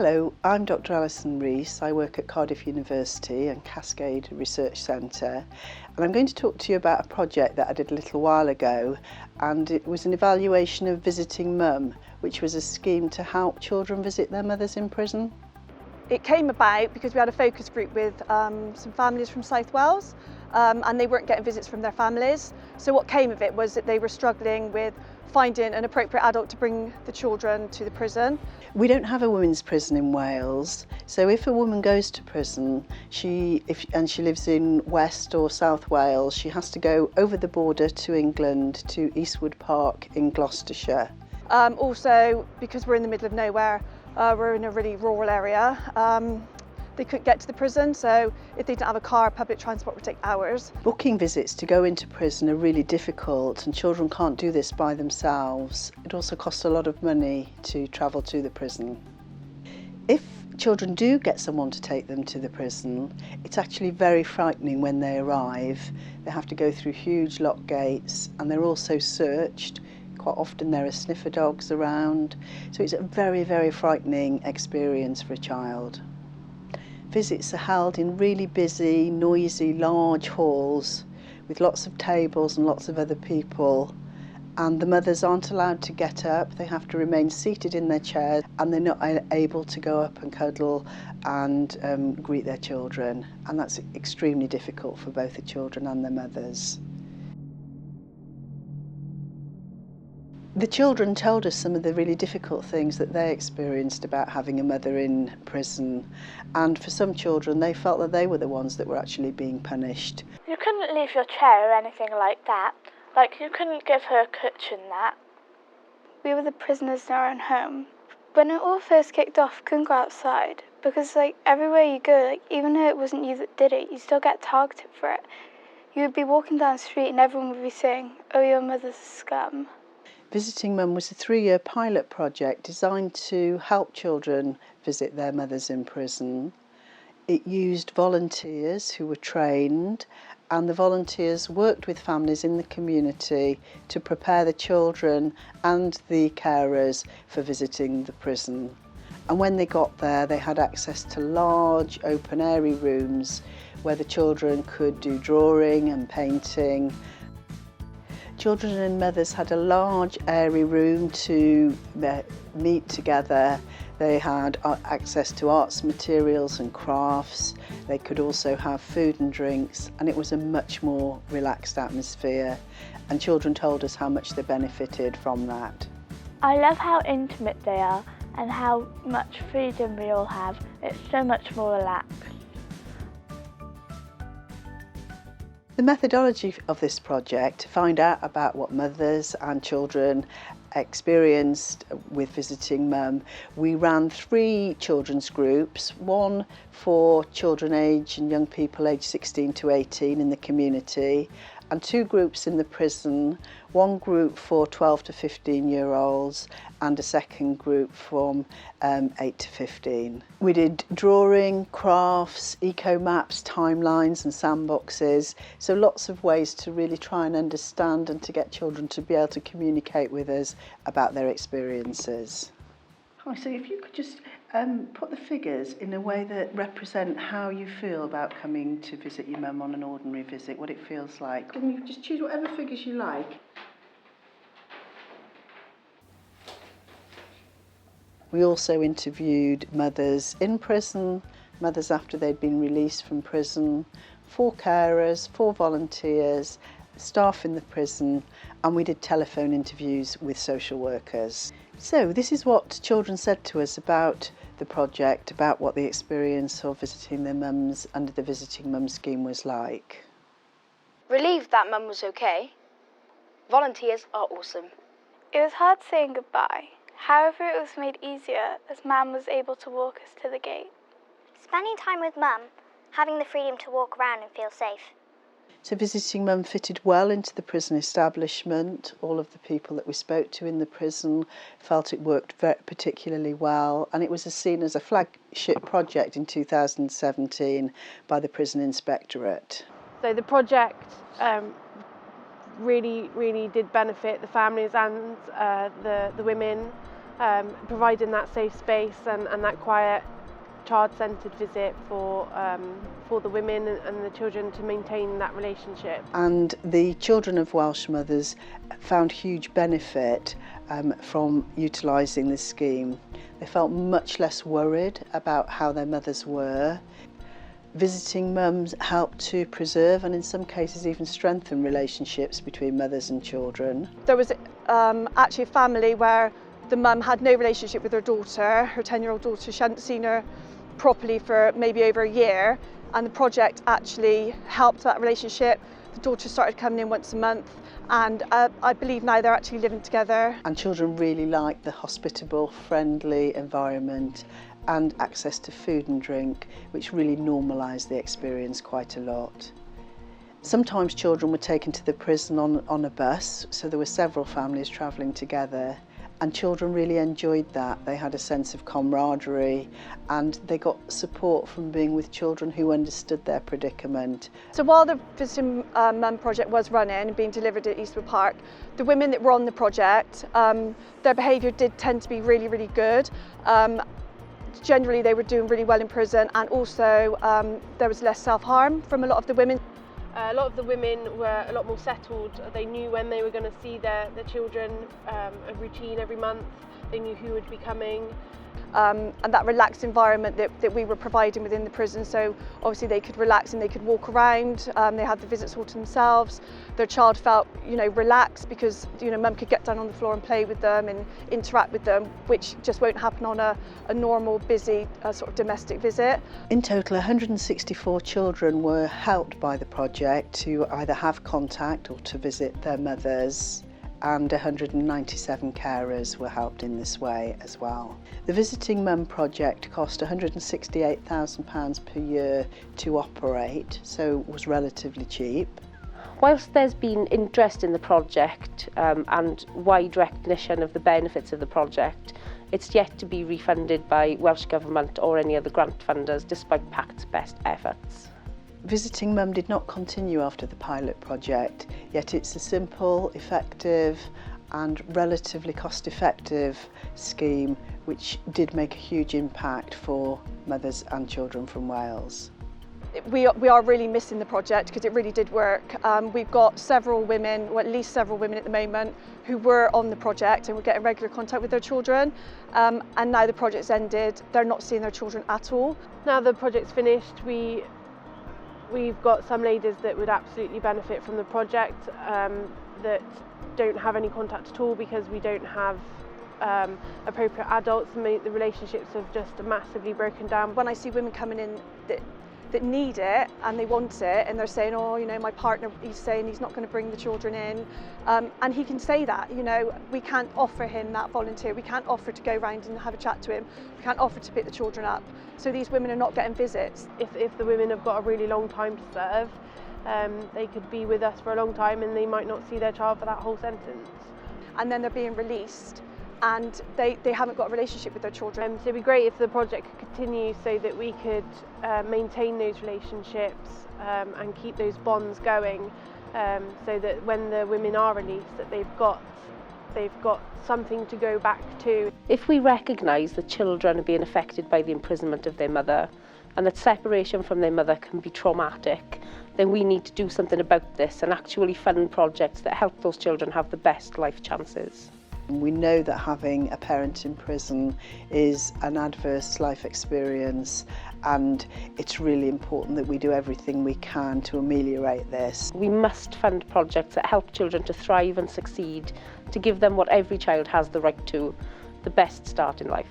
Hello, I'm Dr Alison Rees. I work at Cardiff University and Cascade Research Centre, and I'm going to talk to you about a project that I did a little while ago, and it was an evaluation of Visiting Mum, which was a scheme to help children visit their mothers in prison. It came about because we had a focus group with some families from South Wales and they weren't getting visits from their families. So what came of it was that they were struggling with finding an appropriate adult to bring the children to the prison. We don't have a women's prison in Wales, so if a woman goes to prison, she lives in West or South Wales, she has to go over the border to England, to Eastwood Park in Gloucestershire. Also, because we're in the middle of nowhere, we're in a really rural area, they couldn't get to the prison, so if they didn't have a car, public transport would take hours. Booking visits to go into prison are really difficult, and children can't do this by themselves. It also costs a lot of money to travel to the prison. If children do get someone to take them to the prison, it's actually very frightening when they arrive. They have to go through huge lock gates, and they're also searched. Quite often there are sniffer dogs around, so it's a very, very frightening experience for a child. Visits are held in really busy, noisy, large halls with lots of tables and lots of other people, and the mothers aren't allowed to get up. They have to remain seated in their chairs, and they're not able to go up and cuddle and greet their children, and that's extremely difficult for both the children and their mothers. The children told us some of the really difficult things that they experienced about having a mother in prison, and for some children they felt that they were the ones that were actually being punished. You couldn't leave your chair or anything like that. Like, you couldn't give her a cushion that. We were the prisoners in our own home. When it all first kicked off, couldn't go outside because everywhere you go, even though it wasn't you that did it, you still get targeted for it. You would be walking down the street and everyone would be saying, "Oh, your mother's a scum." Visiting Mum was a 3-year pilot project designed to help children visit their mothers in prison. It used volunteers who were trained, and the volunteers worked with families in the community to prepare the children and the carers for visiting the prison. And when they got there, they had access to large open airy rooms where the children could do drawing and painting. Children and mothers had a large airy room to meet together. They had access to arts materials and crafts. They could also have food and drinks, and it was a much more relaxed atmosphere. And children told us how much they benefited from that. I love how intimate they are and how much freedom we all have. It's so much more relaxed. The methodology of this project, to find out about what mothers and children experienced with Visiting Mum, we ran 3 children's groups, one for children and young people aged 16 to 18 in the community, and 2 groups in the prison, one group for 12 to 15-year-olds and a second group from 8 to 15. We did drawing, crafts, eco-maps, timelines and sandboxes, so lots of ways to really try and understand and to get children to be able to communicate with us about their experiences. Hi, so if you could just put the figures in a way that represent how you feel about coming to visit your mum on an ordinary visit, what it feels like. And you just choose whatever figures you like. We also interviewed mothers in prison, mothers after they'd been released from prison, 4 carers, 4 volunteers, staff in the prison, and we did telephone interviews with social workers. So this is what children said to us about the project, about what the experience of visiting their mums under the Visiting Mum scheme was like. Relieved that Mum was okay. Volunteers are awesome. It was hard saying goodbye. However, it was made easier as Mum was able to walk us to the gate. Spending time with Mum, having the freedom to walk around and feel safe. So Visiting Mum fitted well into the prison establishment. All of the people that we spoke to in the prison felt it worked particularly well, and it was seen as a flagship project in 2017 by the Prison Inspectorate. So the project really did benefit the families and the women providing that safe space and that quiet, child-centred visit for the women and the children to maintain that relationship. And the children of Welsh mothers found huge benefit from utilising this scheme. They felt much less worried about how their mothers were. Visiting mums helped to preserve and in some cases even strengthen relationships between mothers and children. There was actually a family where the mum had no relationship with her daughter, her 10-year-old daughter. She hadn't seen her properly for maybe over a year, and the project actually helped that relationship. The daughter started coming in once a month, and I believe now they're actually living together. And children really liked the hospitable, friendly environment and access to food and drink, which really normalised the experience quite a lot. Sometimes children were taken to the prison on a bus, so there were several families travelling together, and children really enjoyed that. They had a sense of camaraderie and they got support from being with children who understood their predicament. So while the Visiting Mum project was running and being delivered at Eastwood Park, the women that were on the project, their behaviour did tend to be really, really good. Generally they were doing really well in prison, and also there was less self-harm from a lot of the women. A lot of the women were a lot more settled. They knew when they were going to see their children, a routine every month. They knew who would be coming. And that relaxed environment that we were providing within the prison, so obviously they could relax and they could walk around. They had the visits all to themselves. Their child felt, relaxed because, mum could get down on the floor and play with them and interact with them, which just won't happen on a normal, busy sort of domestic visit. In total, 164 children were helped by the project to either have contact or to visit their mothers, and 197 carers were helped in this way as well. The Visiting Mum project cost £168,000 per year to operate, so was relatively cheap. Whilst there's been interest in the project and wide recognition of the benefits of the project, it's yet to be refunded by Welsh Government or any other grant funders, despite Pact's best efforts. Visiting Mum did not continue after the pilot project, yet it's a simple, effective and relatively cost-effective scheme which did make a huge impact for mothers and children from Wales. We are really missing the project because it really did work. We've got several women, or at least several women at the moment, who were on the project and were getting regular contact with their children, and now the project's ended, they're not seeing their children at all. Now the project's finished, we've got some ladies that would absolutely benefit from the project that don't have any contact at all because we don't have appropriate adults, and the relationships have just massively broken down. When I see women coming in that need it and they want it, and they're saying, my partner, he's saying he's not going to bring the children in, and he can say that, we can't offer him that volunteer, we can't offer to go round and have a chat to him, we can't offer to pick the children up, so these women are not getting visits. If the women have got a really long time to serve, they could be with us for a long time and they might not see their child for that whole sentence. And then they're being released and they haven't got a relationship with their children. So it'd be great if the project could continue so that we could maintain those relationships and keep those bonds going, so that when the women are released, that they've got something to go back to. If we recognise that children are being affected by the imprisonment of their mother and that separation from their mother can be traumatic, then we need to do something about this and actually fund projects that help those children have the best life chances. We know that having a parent in prison is an adverse life experience, and it's really important that we do everything we can to ameliorate this. We must fund projects that help children to thrive and succeed, to give them what every child has the right to, the best start in life.